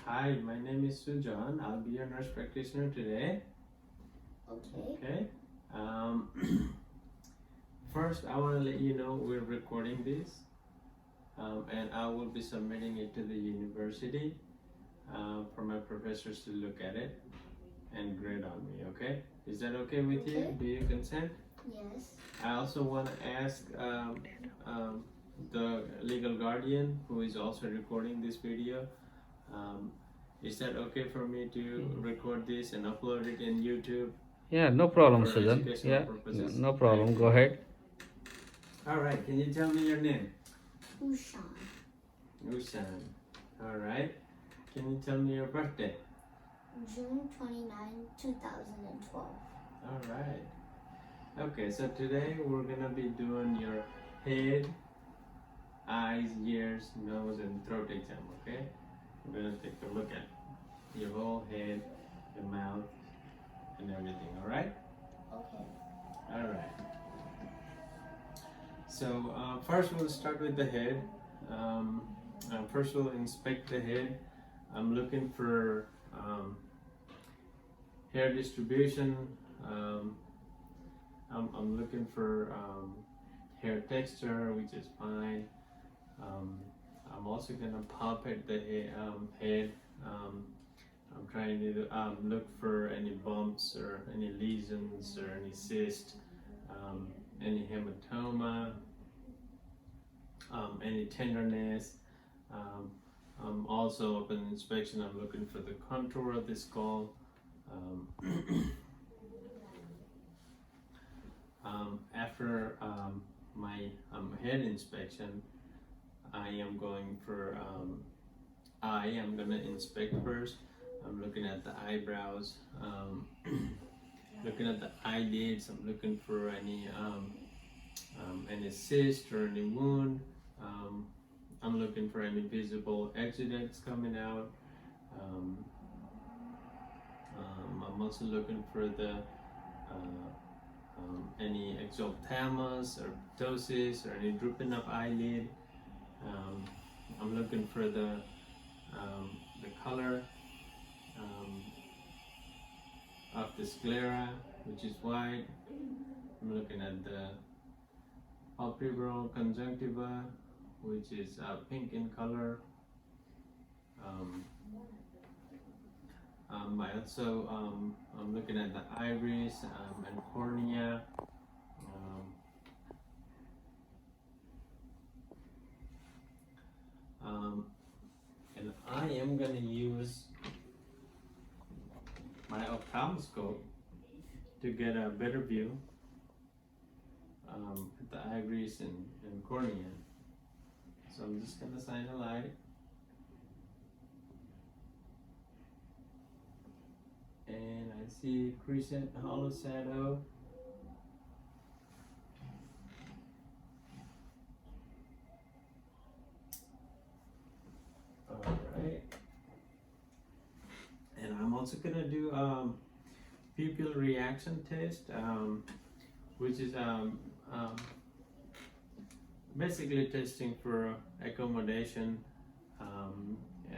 Hi, my name is Sujan. I'll be your nurse practitioner today. Okay. First, I want to let you know we're recording this, and I will be submitting it to the university for my professors to look at it and grade on me. Okay? Is that okay with you? Do you consent? Yes. I also want to ask the legal guardian who is also recording this video. Is that okay for me to record this and upload it in YouTube? Yeah, no problem, For Sujan. educational Yeah, purposes. no problem. Go ahead. All right. Can you tell me your name? Ushan. Ushan. All right. Can you tell me your birthday? June 29, 2012. All right. Okay. So today we're gonna be doing your head, eyes, ears, nose, and throat exam. Okay. We're gonna take a look at your whole head, your mouth, and everything. All right. Okay. All right. So first we'll start with the head. First we'll inspect the head. I'm looking for hair distribution. I'm looking for hair texture, which is fine. I'm also gonna palpate the head. I'm trying to look for any bumps or any lesions or any cyst, any hematoma, any tenderness. Also upon inspection, I'm looking for the contour of the skull. After my head inspection, I am going for eye. I'm gonna inspect first. I'm looking at the eyebrows, looking at the eyelids. I'm looking for any cyst or any wound. I'm looking for any visible exudates coming out. I'm also looking for the any exophthalmos or ptosis or any drooping of eyelid. I'm looking for the color of the sclera, which is white. I'm looking at the palpebral conjunctiva, which is pink in color. I'm looking at the iris and cornea. And I am going to use my ophthalmoscope to get a better view at the iris and cornea. So I'm just going to shine a light. And I see crescent hollow shadow. Alright. And I'm also gonna do pupil reaction test, which is basically testing for accommodation.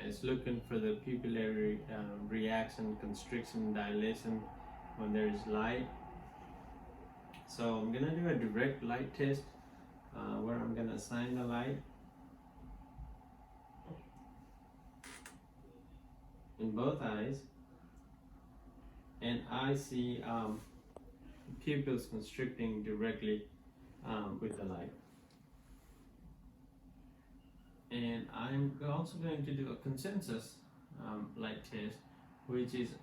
It's looking for the pupillary reaction, constriction, dilation when there is light. So I'm gonna do a direct light test where I'm gonna shine the light in both eyes, and I see pupils constricting directly with the light. And I'm also going to do a consensus light test, which is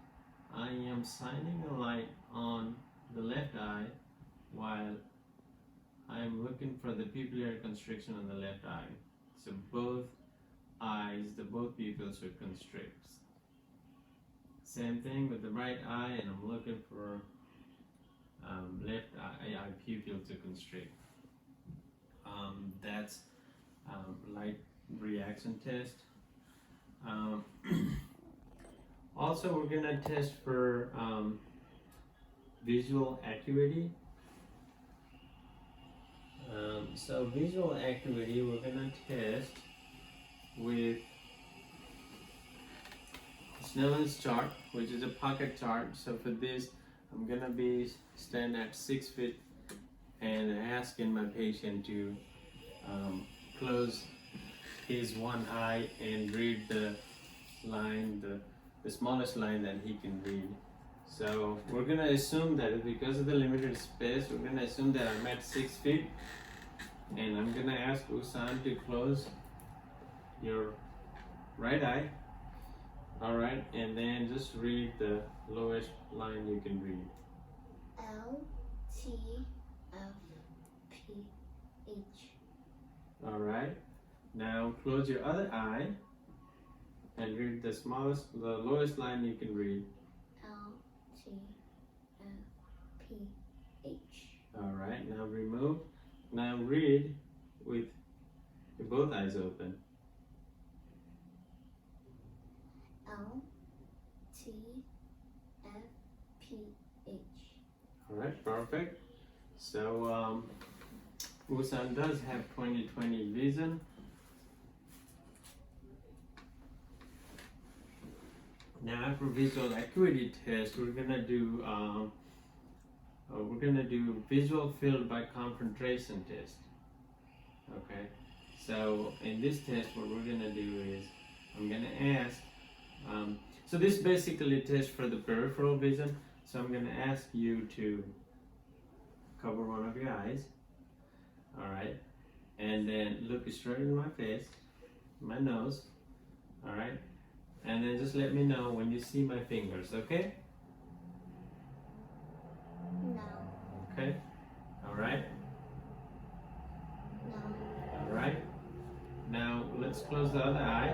I am shining a light on the left eye while I'm looking for the pupillary constriction on the left eye. So both eyes, both pupils should constrict. Same thing with the right eye, and I'm looking for left eye pupil to constrict. That's light reaction test. Also, we're gonna test for visual acuity. So visual acuity, we're gonna test with Snellen's chart, which is a pocket chart. So for this, I'm gonna be standing at 6 feet and asking my patient to close his one eye and read the line, the smallest line that he can read. So we're gonna assume that because of the limited space, we're gonna assume that I'm at 6 feet, and I'm gonna ask Usan to close your right eye. All right, and then just read the lowest line you can read. L T F P H. All right. Now close your other eye and read the lowest line you can read. L T F P H. All right. Now remove. Now read with both eyes open. L T F P H. All right. Perfect. So Usan does have 20/20 vision. Now after visual acuity test, we're gonna do visual field by concentration test. Okay, so in this test, what we're gonna do is I'm gonna ask. So this basically tests for the peripheral vision. So I'm gonna ask you to cover one of your eyes. All right, and then look straight in my face, my nose. All right. And then just let me know when you see my fingers, okay? No. Okay? Alright? No. Alright? Now let's close the other eye.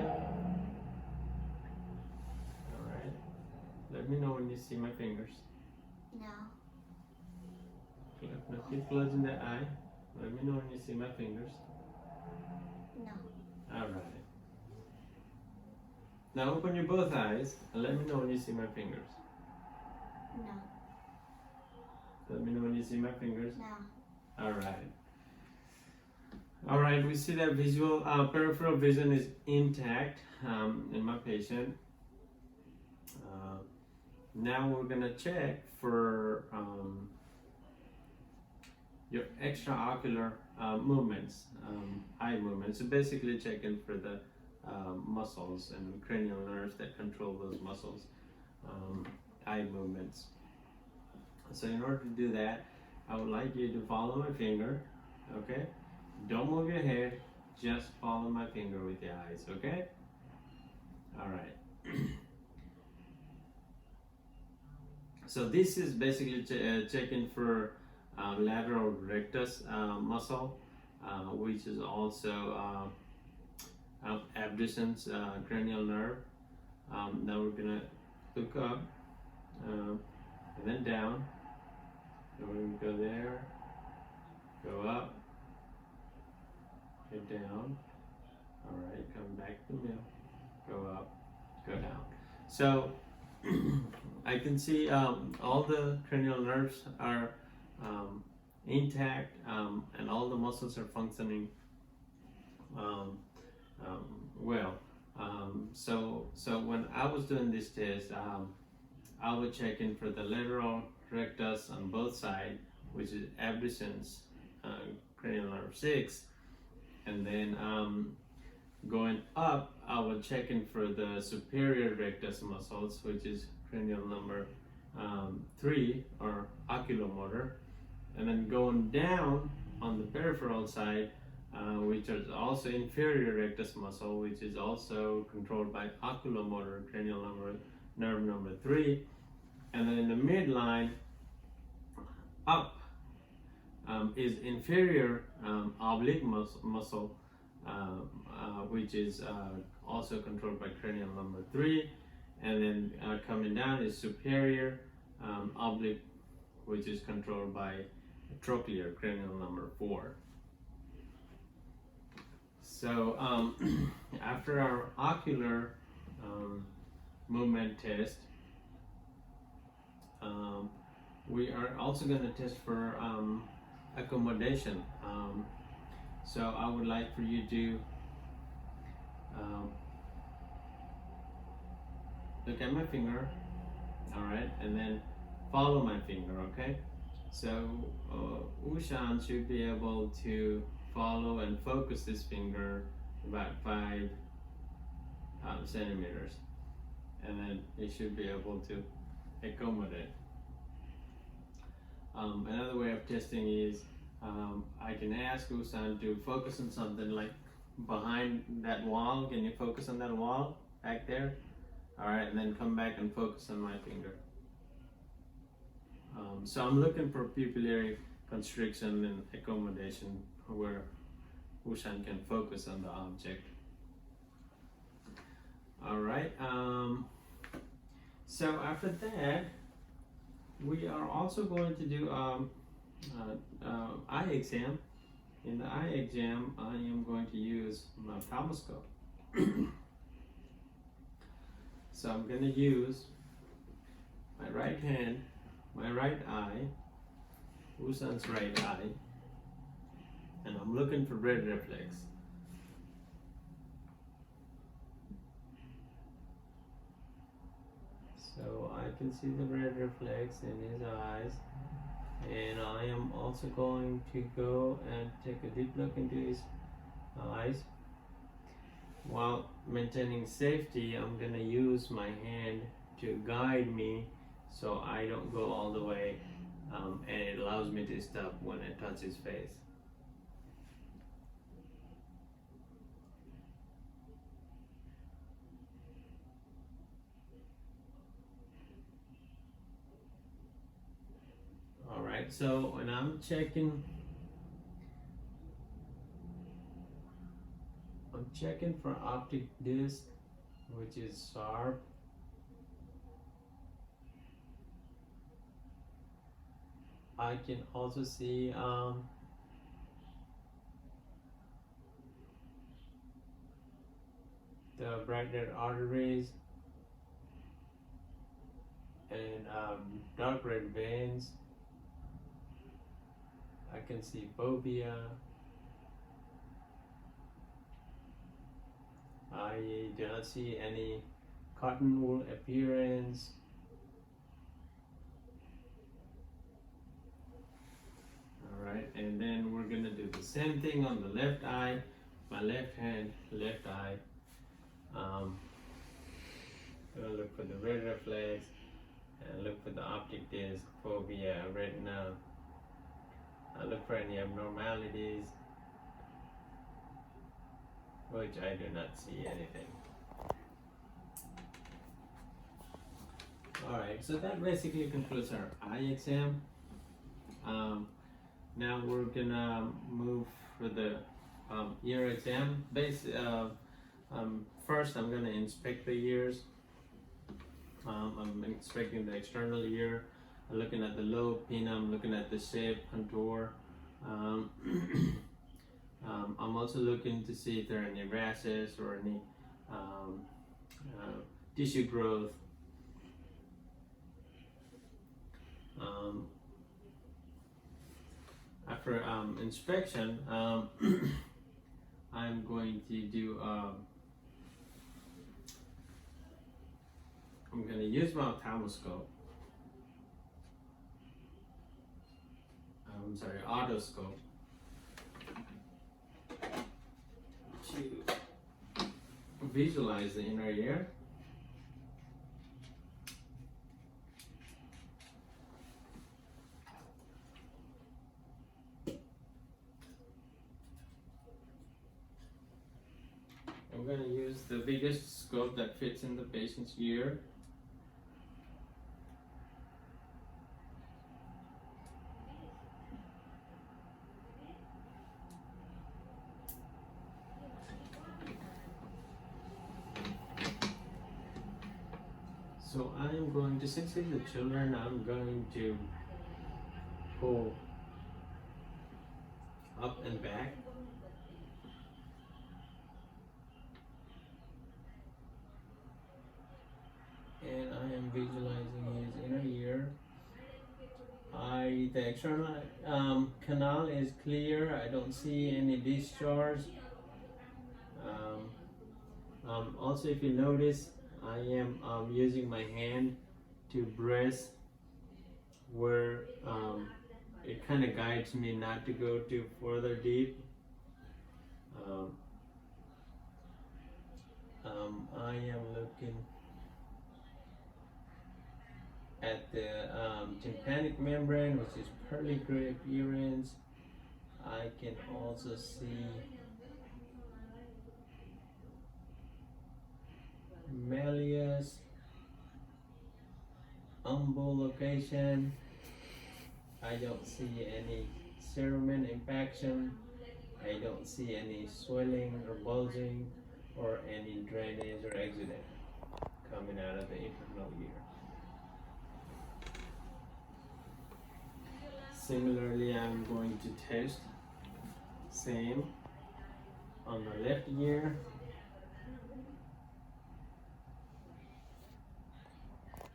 Alright? Let me know when you see my fingers. No. Now keep closing the eye. Let me know when you see my fingers. No. Alright. Now open your both eyes and let me know when you see my fingers. No. Let me know when you see my fingers. No. Alright. Alright, we see that visual peripheral vision is intact in my patient. Now we're gonna check for your extraocular movements, eye movements. So basically checking for the muscles and cranial nerves that control those muscles, eye movements. So in order to do that, I would like you to follow my finger, okay? Don't move your head, just follow my finger with your eyes, okay? All right. So this is basically checking for lateral rectus muscle, which is also abducens cranial nerve. Now we're gonna look up and then down. So we're gonna go there, go up, go down. All right, come back to the middle, go up, go down. So I can see all the cranial nerves are intact and all the muscles are functioning well. So when I was doing this test, I was checking for the lateral rectus on both sides, which is abducens cranial nerve 6, and then going up, I was checking for the superior rectus muscles, which is cranial number 3 or oculomotor, and then going down on the peripheral side, which is also inferior rectus muscle, which is also controlled by oculomotor cranial nerve number 3, and then in the midline up is inferior oblique muscle, which is also controlled by cranial number 3, and then coming down is superior oblique, which is controlled by trochlear cranial number 4. So after our ocular movement test, we are also going to test for accommodation. So I would like for you to look at my finger, all right, and then follow my finger, okay? So Ushan should be able to follow and focus this finger about 5 centimeters, and then it should be able to accommodate. Another way of testing is I can ask Ushan to focus on something like behind that wall. Can you focus on that wall back there? All right, and then come back and focus on my finger. So I'm looking for pupillary constriction and accommodation where Ushan can focus on the object. All right. So after that, we are also going to do eye exam. In the eye exam, I am going to use my ophthalmoscope. So I'm going to use my right hand, my right eye, Ushan's right eye, and I'm looking for red reflex. So I can see the red reflex in his eyes, and I am also going to go and take a deep look into his eyes. While maintaining safety, I'm going to use my hand to guide me so I don't go all the way, and it allows me to stop when I touch his face. Alright, so when I'm checking for optic disc, which is sharp. I can also see the bright red arteries and dark red veins. I can see fovea. I do not see any cotton wool appearance. Alright, and then we're going to do the same thing on the left eye, my left hand, left eye. Gonna look for the red reflex and look for the optic disc, fovea, retina. I look for any abnormalities, which I do not see anything. Alright, so that basically concludes our eye exam. Now we're gonna move for the ear exam. First I'm gonna inspect the ears. I'm inspecting the external ear. I'm looking at the lobe, pinna, looking at the shape, contour. I'm also looking to see if there are any rashes or any tissue growth. After inspection, I'm going to do I'm going to use my ophthalmoscope. Otoscope to visualize the inner ear. I'm going to use the biggest scope that fits in the patient's ear. So I am going to, since it's the children, I'm going to pull up and back. And I am visualizing his inner ear. The external canal is clear. I don't see any discharge. Also, if you notice, I am using my hand to brace where it kind of guides me not to go too further deep. I am looking at the tympanic membrane, which is pearly gray appearance. I can also see malleus, location. I don't see any cerumen impaction. I don't see any swelling or bulging or any drainage or exudate coming out of the internal ear. Similarly, I'm going to test same on the left ear.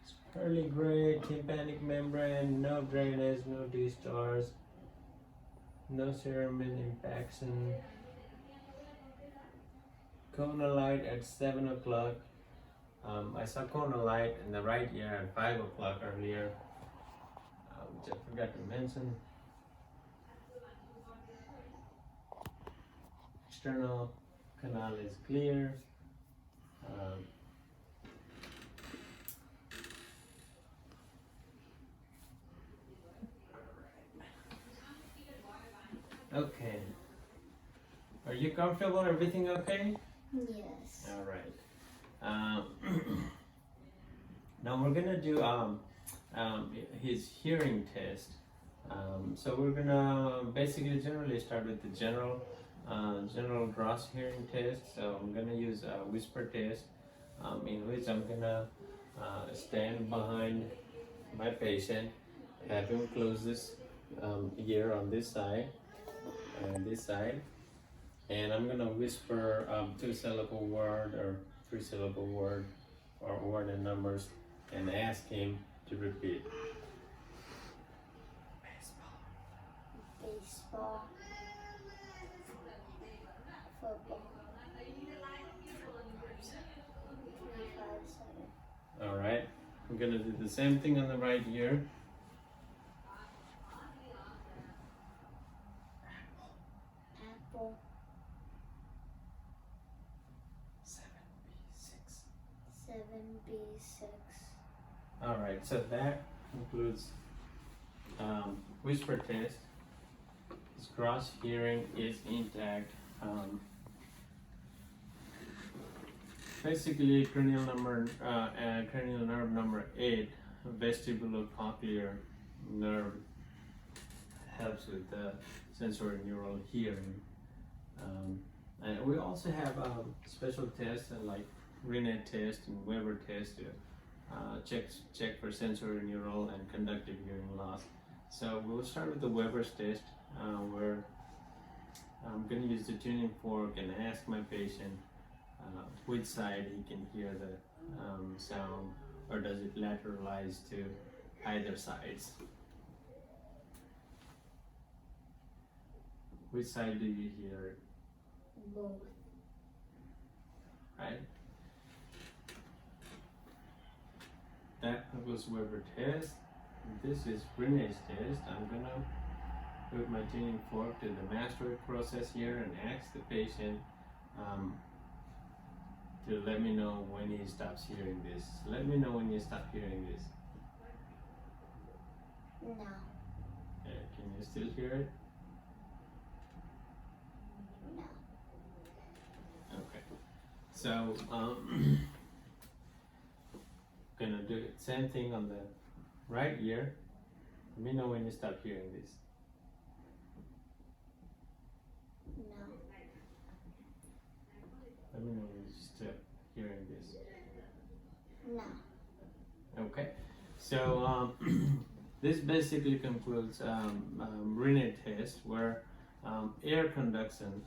It's pearly gray, tympanic membrane, no drainage, no discharge, no cerumen impaction. Corner light at 7 o'clock. I saw corner light in the right ear at 5 o'clock earlier, which I forgot to mention. External canal is clear. Okay. Are you comfortable? Everything okay? Yes. All right. Now we're gonna do his hearing test. So we're gonna basically generally start with the general gross hearing test. So I'm gonna use a whisper test, in which I'm gonna stand behind my patient, have him close this ear on this side and this side. And I'm gonna whisper 2-syllable word or 3-syllable word or word and numbers and ask him to repeat. Baseball. Football. 357. All right. I'm gonna do the same thing on the right ear. Apple. 7B6. All right. So that concludes whisper test. His gross hearing is intact. Basically, cranial nerve number 8, vestibulocochlear nerve, helps with the sensory neural hearing. And we also have special tests like HEENT test and Weber test to check for sensory neural and conductive hearing loss. So we'll start with the Weber's test, where I'm going to use the tuning fork and ask my patient which side he can hear the sound, or does it lateralize to either sides. Which side do you hear it? Both. Right? That was Weber test. This is HEENT test. I'm gonna put my tuning fork to the mastoid process here and ask the patient to let me know when he stops hearing this. Let me know when you stop hearing this. No. Okay, can you still hear it? No. Okay. So gonna do the same thing on the right ear. Let me know when you stop hearing this. No. Let me know when you stop hearing this. No. Okay. So this basically concludes HEENT test, where air conduction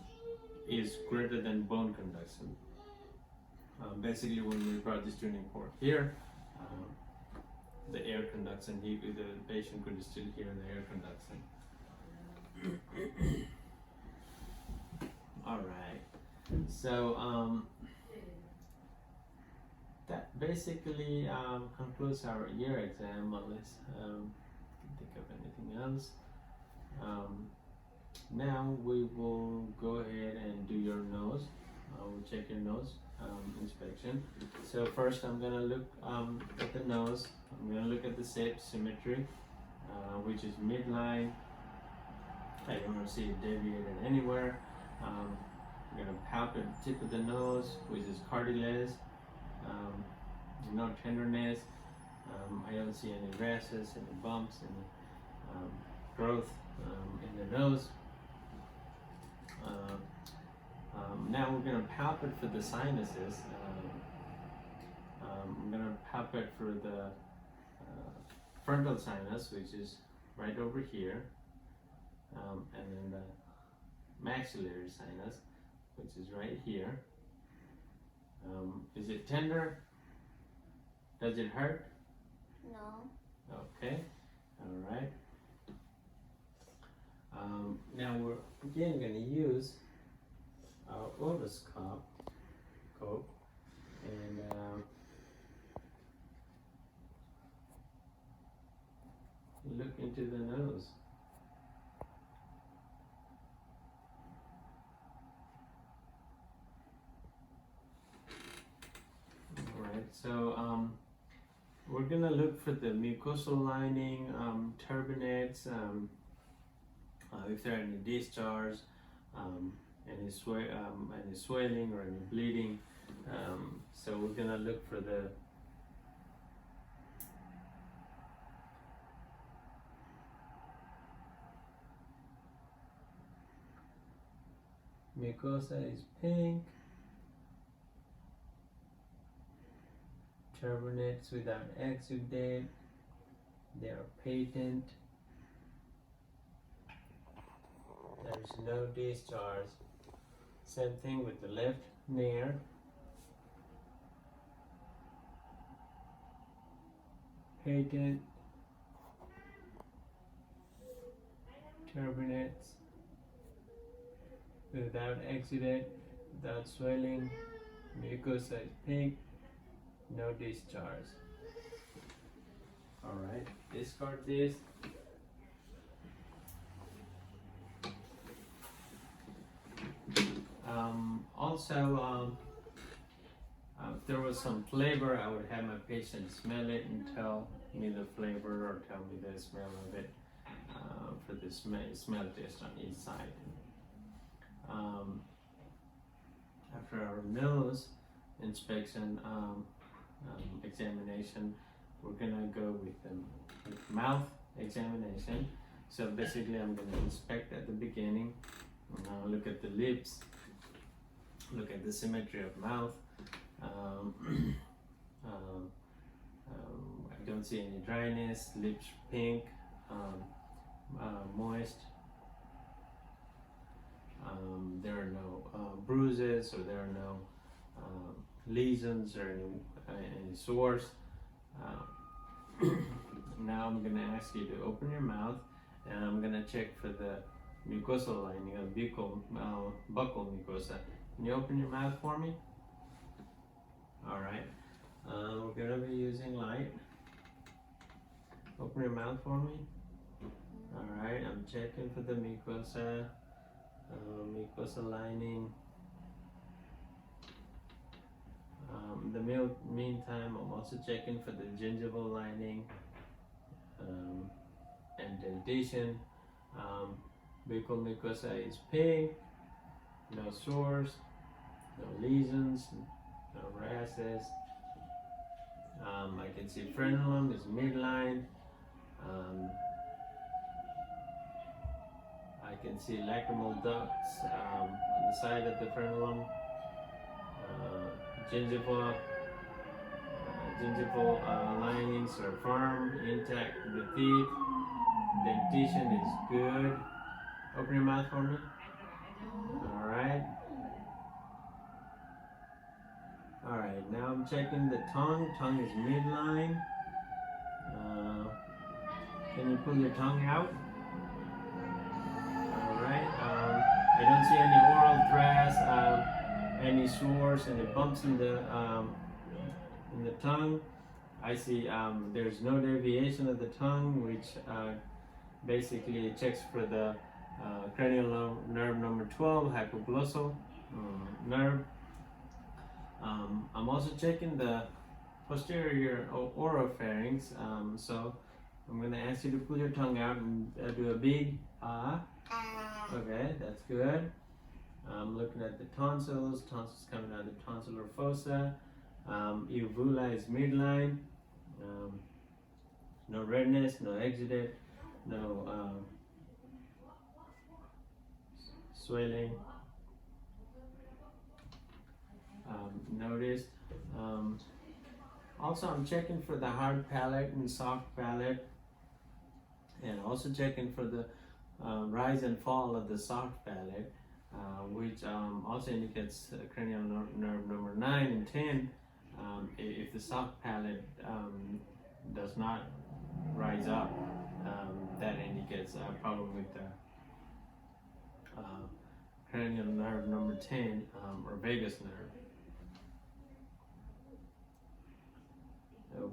is greater than bone conduction. Basically, when we brought this tuning fork here, the air conduction, the patient could still hear the air conduction. All right. So basically concludes our ear exam, unless think of anything else. Now we will go ahead and do your nose. We'll check your nose inspection. So first I'm gonna look at the nose. I'm gonna look at the symmetry, which is midline. I don't see it deviated anywhere. I'm gonna palpate the tip of the nose, which is cartilage. No tenderness. I don't see any rashes, any bumps, any growth in the nose. Now we're going to palpate for the sinuses. I'm going to palpate for the frontal sinus, which is right over here, and then the maxillary sinus, which is right here. Is it tender? Does it hurt? No. Okay, all right. Now we're again going to use our otoscope and look into the nose. All right, so we're gonna look for the mucosal lining, turbinates, if there are any discharge, any swelling or any bleeding. So we're gonna look for the mucosa is pink, turbinates without exudate, they are patent. There's no discharge. Same thing with the left nair. Patent. Turbinates. Without exudate, without swelling. Mucosa is pink. No discharge. Alright, discard this. Also, if there was some flavor, I would have my patient smell it and tell me the flavor or tell me the smell of it for the smell test on each side. After our nose inspection examination, we're gonna go with the mouth examination. So basically, I'm gonna inspect at the beginning. Look at the lips, look at the symmetry of mouth. I don't see any dryness, lips pink, moist. There are no bruises, or there are no lesions or any sores. Now I'm going to ask you to open your mouth, and I'm going to check for the mucosal lining of buccal mucosa. Can you open your mouth for me? Alright, we're going to be using light. Open your mouth for me. Alright, I'm checking for the mucosa, mucosal lining. Meantime, I'm also checking for the gingival lining and dentation. Buccal mucosa is pink, no sores, no lesions, no rashes. I can see frenulum is midline. I can see lacrimal ducts on the side of the frenulum. Gingival linings are firm, intact with the teeth. Dentition is good. Open your mouth for me. Alright. Alright, now I'm checking the tongue. Tongue is midline. Can you pull your tongue out? Alright. I don't see any oral thrash, any sores, any bumps in the in the tongue. I see there's no deviation of the tongue, which basically checks for the cranial nerve number 12, hypoglossal nerve. I'm also checking the posterior oropharynx. So I'm going to ask you to pull your tongue out and do a big ah. Okay, that's good. I'm looking at the tonsils. Tonsils coming out of the tonsillar fossa. Uvula is midline. No redness, no exudate, no swelling. Noticed. Also, I'm checking for the hard palate and soft palate, and also checking for the rise and fall of the soft palate, which also indicates cranial nerve number 9 and 10. If the soft palate does not rise up, that indicates a problem with the cranial nerve number 10 or vagus nerve.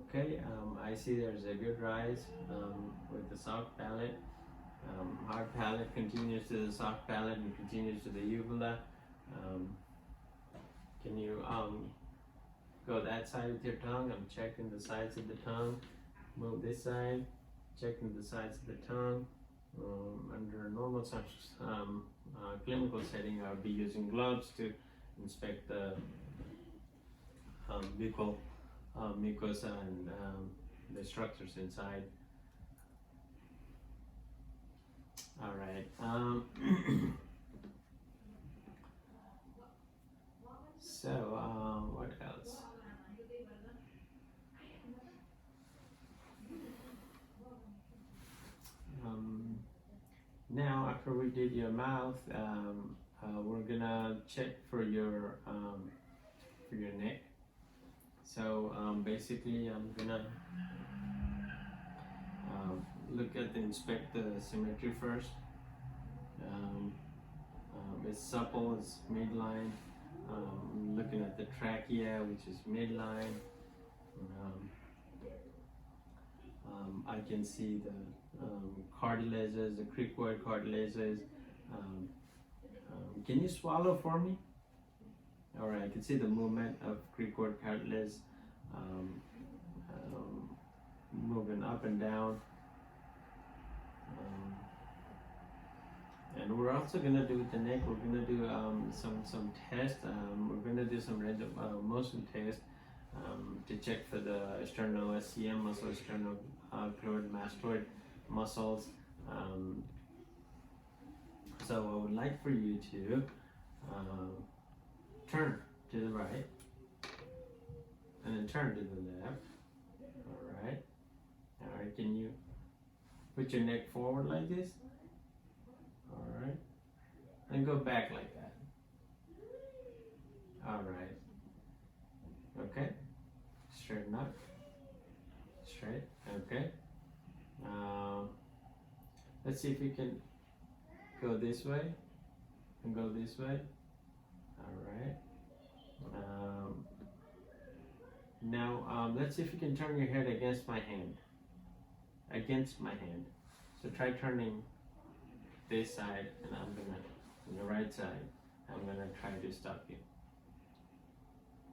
Okay, I see there's a good rise with the soft palate. Hard palate continues to the soft palate and continues to the uvula. Can you go that side with your tongue? I'm checking the sides of the tongue. Move this side, checking the sides of the tongue. Under a normal clinical setting, I would be using gloves to inspect the buccal mucosa and the structures inside. All right. So what else? Now, after we did your mouth, we're gonna check for your neck. So basically, I'm gonna inspect the symmetry first. It's supple, it's midline. Looking at the trachea, which is midline. I can see the cartilages, the cricoid cartilages. Can you swallow for me? All right, I can see the movement of cricoid cartilage moving up and down. And we're also gonna do with the neck. We're gonna do some tests. We're gonna do some range of motion tests to check for the sternocleidomastoid muscle, sternocleidomastoid muscles. So I would like for you to turn to the right and then turn to the left. All right. All right. Can you put your neck forward like this? All right. And go back like that. All right. Okay. Straighten up. Straight. Okay. Let's see if we can go this way and go this way. All right. Now let's see if you can turn your head against my hand. Against my hand. So try turning this side, and I'm gonna, on the right side, I'm gonna try to stop you.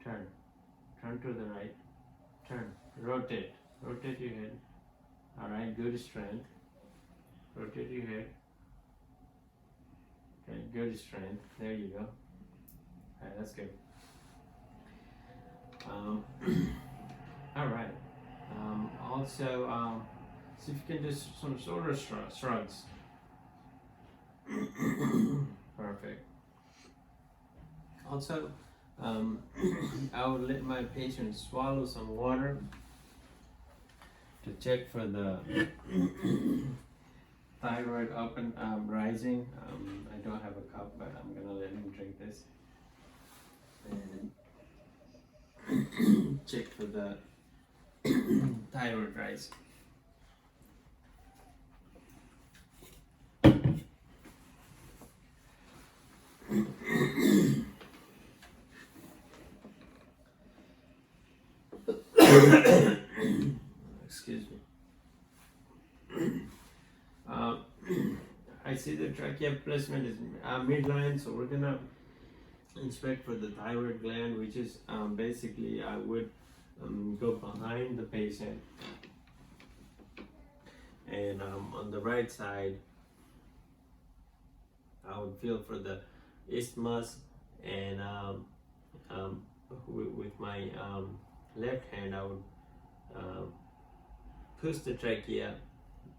Turn. Turn to the right. Turn. Rotate. Rotate your head. All right. Good strength. Rotate your head. Okay. Good strength. There you go. All right. That's good. All right. Also, see if you can do some shoulder shrugs. Perfect. Also, I would let my patient swallow some water to check for the thyroid up and rising. I don't have a cup, but I'm gonna let him drink this. And check for the thyroid rise. Excuse me. I see the trachea placement is midline, so we're gonna inspect for the thyroid gland, which is basically I would go behind the patient, and on the right side I would feel for the isthmus, and with my left hand I would push the trachea,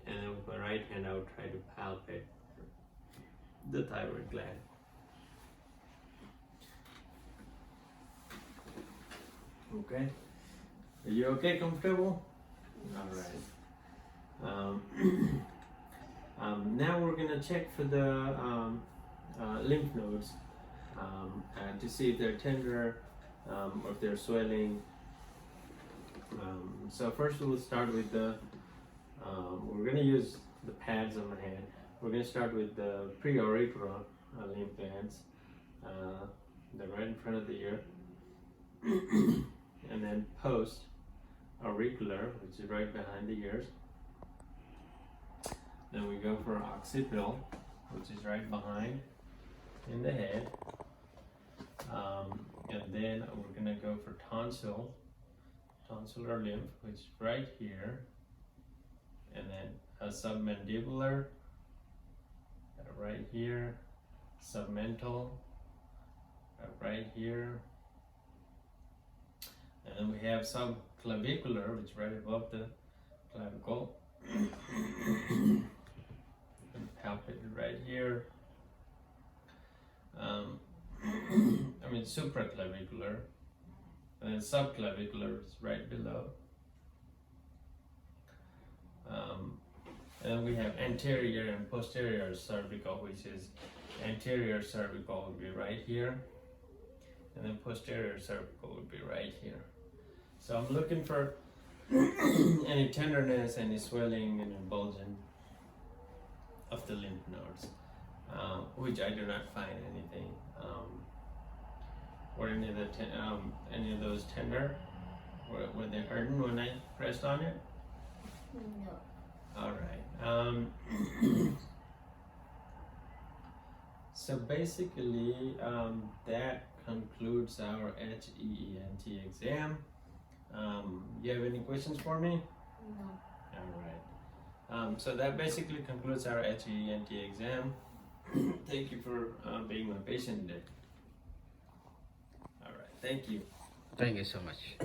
and then with my right hand I would try to palpate the thyroid gland. Okay, are you okay, comfortable? All right. Now we're gonna check for the lymph nodes to see if they're tender or if they're swelling. So first we'll start with the, we're gonna use the pads on my hand. We're gonna start with the pre-auricular lymph glands. They're right in front of the ear. And then post-auricular, which is right behind the ears. Then we go for occipital, which is right behind in the head. And then we're gonna go for tonsillar lymph, which is right here. And then a submandibular, right here. Submental, right here. And then we have subclavicular, which is right above the clavicle. Palpate it right here. I mean supraclavicular, and then subclavicular is right below. And then we have anterior and posterior cervical, which is anterior cervical would be right here, and then posterior cervical would be right here. So I'm looking for any tenderness, any swelling, and involvement of the lymph nodes, which I do not find anything. Were any of those tender? Were they hurting when I pressed on it? No. All right. So basically, that concludes our HEENT exam. You have any questions for me? No. All right. So that basically concludes our HEENT exam. Thank you for being my patient today. All right. Thank you. Thank you so much.